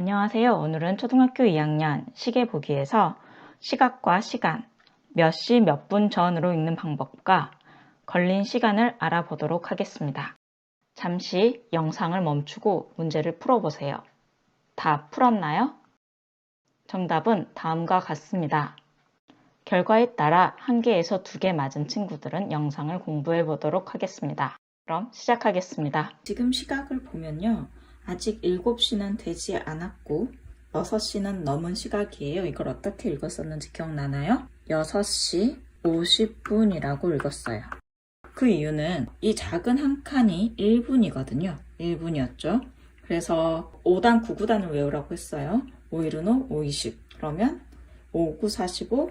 안녕하세요. 오늘은 초등학교 2학년 시계 보기에서 시각과 시간, 몇 시 몇 분 전으로 읽는 방법과 걸린 시간을 알아보도록 하겠습니다. 잠시 영상을 멈추고 문제를 풀어보세요. 다 풀었나요? 정답은 다음과 같습니다. 결과에 따라 1개에서 2개 맞은 친구들은 영상을 공부해 보도록 하겠습니다. 그럼 시작하겠습니다. 지금 시각을 보면요. 아직 7시는 되지 않았고 6시는 넘은 시각이에요. 이걸 어떻게 읽었었는지 기억나나요? 6시 50분이라고 읽었어요. 그 이유는 이 작은 한 칸이 1분이거든요. 1분이었죠. 그래서 5단, 9구단을 외우라고 했어요. 515, 520. 그러면 5, 9, 45,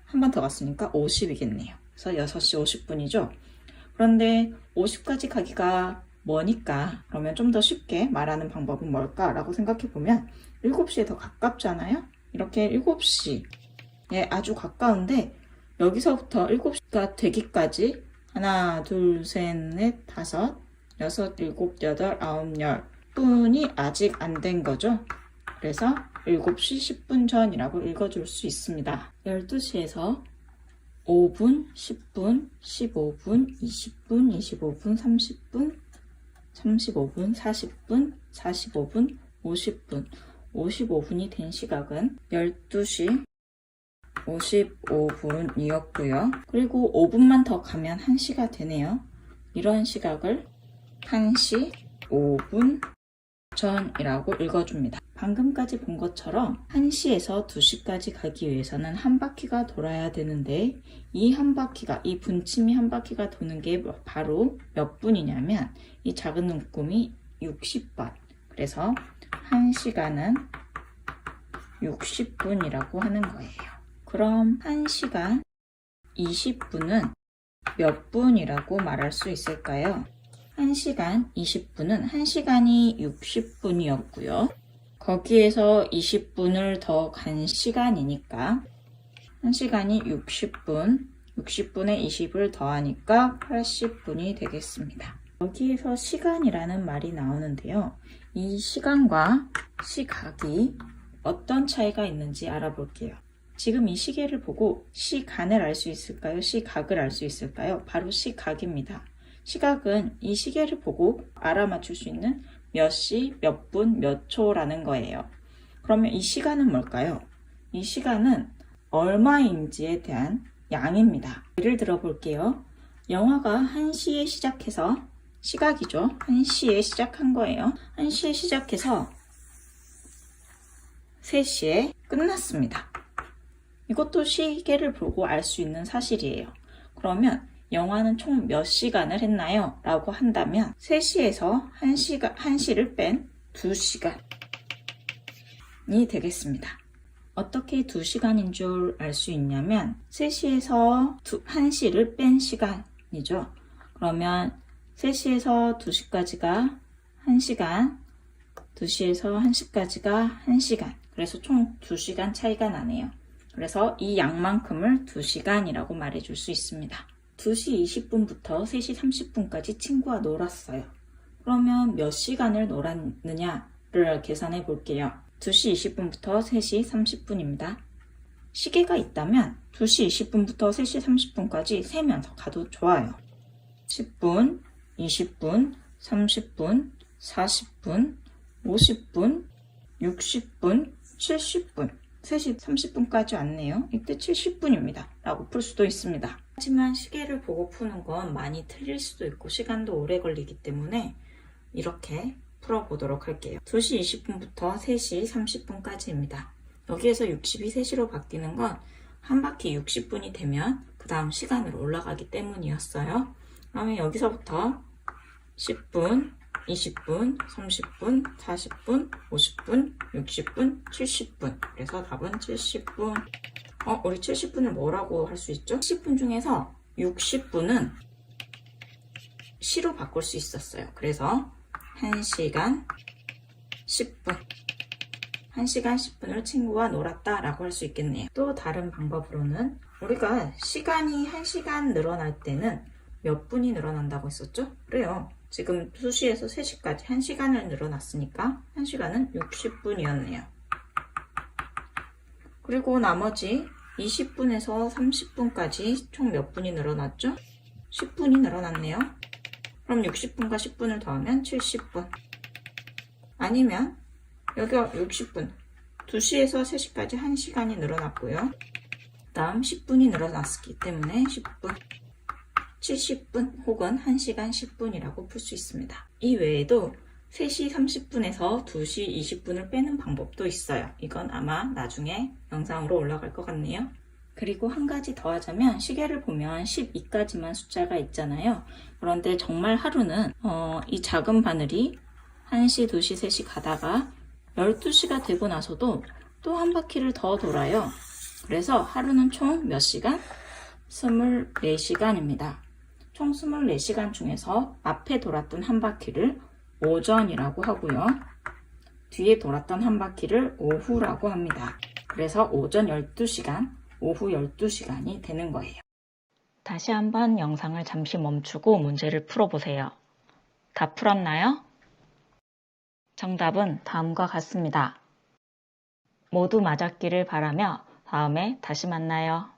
한 번 더 갔으니까 50이겠네요. 그래서 6시 50분이죠. 그런데 50까지 가기가 머니까 그러면 좀 더 쉽게 말하는 방법은 뭘까라고 생각해보면 7시에 더 가깝잖아요. 이렇게 7시에 아주 가까운데 여기서부터 7시가 되기까지 하나, 둘, 셋, 넷, 다섯, 여섯, 일곱, 여덟, 아홉, 열 분이 아직 안 된 거죠. 그래서 7시 10분 전이라고 읽어줄 수 있습니다. 12시에서 5분, 10분, 15분, 20분, 25분, 30분, 35분, 40분, 45분, 50분, 55분이 된 시각은 12시 55분이었고요. 그리고 5분만 더 가면 1시가 되네요. 이런 시각을 1시 5분 전이라고 읽어줍니다. 방금까지 본 것처럼 1시에서 2시까지 가기 위해서는 한 바퀴가 돌아야 되는데 이 한 바퀴가, 이 분침이 한 바퀴가 도는 게 바로 몇 분이냐면 이 작은 눈금이 60번. 그래서 1시간은 60분이라고 하는 거예요. 그럼 1시간 20분은 몇 분이라고 말할 수 있을까요? 1시간 20분은 1시간이 60분이었고요. 거기에서 20분을 더 간 시간이니까 1시간이 60분, 60분에 20을 더하니까 80분이 되겠습니다. 여기에서 시간이라는 말이 나오는데요. 이 시간과 시각이 어떤 차이가 있는지 알아볼게요. 지금 이 시계를 보고 시간을 알 수 있을까요? 시각을 알 수 있을까요? 바로 시각입니다. 시각은 이 시계를 보고 알아맞힐 수 있는 몇 시, 몇 분, 몇 초라는 거예요. 그러면 이 시간은 뭘까요? 이 시간은 얼마인지에 대한 양입니다. 예를 들어 볼게요. 영화가 1시에 시작해서 시각이죠. 1시에 시작한 거예요. 1시에 시작해서 3시에 끝났습니다. 이것도 시계를 보고 알 수 있는 사실이에요. 그러면 영화는 총 몇 시간을 했나요? 라고 한다면 3시에서 1시를 뺀 2시간이 되겠습니다. 어떻게 2시간인 줄 알 수 있냐면 3시에서 1시를 뺀 시간이죠. 그러면 3시에서 2시까지가 1시간, 2시에서 1시까지가 1시간. 그래서 총 2시간 차이가 나네요. 그래서 이 양만큼을 2시간이라고 말해줄 수 있습니다. 2시 20분부터 3시 30분까지 친구와 놀았어요. 그러면 몇 시간을 놀았느냐를 계산해 볼게요. 2시 20분부터 3시 30분입니다. 시계가 있다면 2시 20분부터 3시 30분까지 세면서 가도 좋아요. 10분, 20분, 30분, 40분, 50분, 60분, 70분. 3시 30분까지 왔네요. 이때 70분입니다. 라고 풀 수도 있습니다. 하지만 시계를 보고 푸는 건 많이 틀릴 수도 있고 시간도 오래 걸리기 때문에 이렇게 풀어보도록 할게요. 2시 20분부터 3시 30분까지입니다. 여기에서 60이 3시로 바뀌는 건 한 바퀴 60분이 되면 그 다음 시간으로 올라가기 때문이었어요. 그러면 여기서부터 10분, 20분, 30분, 40분, 50분, 60분, 70분. 그래서 답은 70분. 우리 70분을 뭐라고 할 수 있죠? 70분 중에서 60분은 시로 바꿀 수 있었어요. 그래서 1시간 10분. 1시간 10분을 친구와 놀았다 라고 할 수 있겠네요. 또 다른 방법으로는 우리가 시간이 1시간 늘어날 때는 몇 분이 늘어난다고 했었죠? 그래요. 지금 2시에서 3시까지 1시간을 늘어났으니까 1시간은 60분이었네요. 그리고 나머지 20분에서 30분까지 총 몇 분이 늘어났죠? 10분이 늘어났네요. 그럼 60분과 10분을 더하면 70분. 아니면 여기가 60분. 2시에서 3시까지 1시간이 늘어났고요. 다음 10분이 늘어났기 때문에 10분. 70분 혹은 1시간 10분이라고 풀 수 있습니다. 이 외에도 3시 30분에서 2시 20분을 빼는 방법도 있어요. 이건 아마 나중에 영상으로 올라갈 것 같네요. 그리고 한 가지 더 하자면 시계를 보면 12까지만 숫자가 있잖아요. 그런데 정말 하루는 이 작은 바늘이 1시, 2시, 3시 가다가 12시가 되고 나서도 또 한 바퀴를 더 돌아요. 그래서 하루는 총 몇 시간? 24시간입니다. 총 24시간 중에서 앞에 돌았던 한 바퀴를 오전이라고 하고요. 뒤에 돌았던 한 바퀴를 오후라고 합니다. 그래서 오전 12시간, 오후 12시간이 되는 거예요. 다시 한번 영상을 잠시 멈추고 문제를 풀어보세요. 다 풀었나요? 정답은 다음과 같습니다. 모두 맞았기를 바라며 다음에 다시 만나요.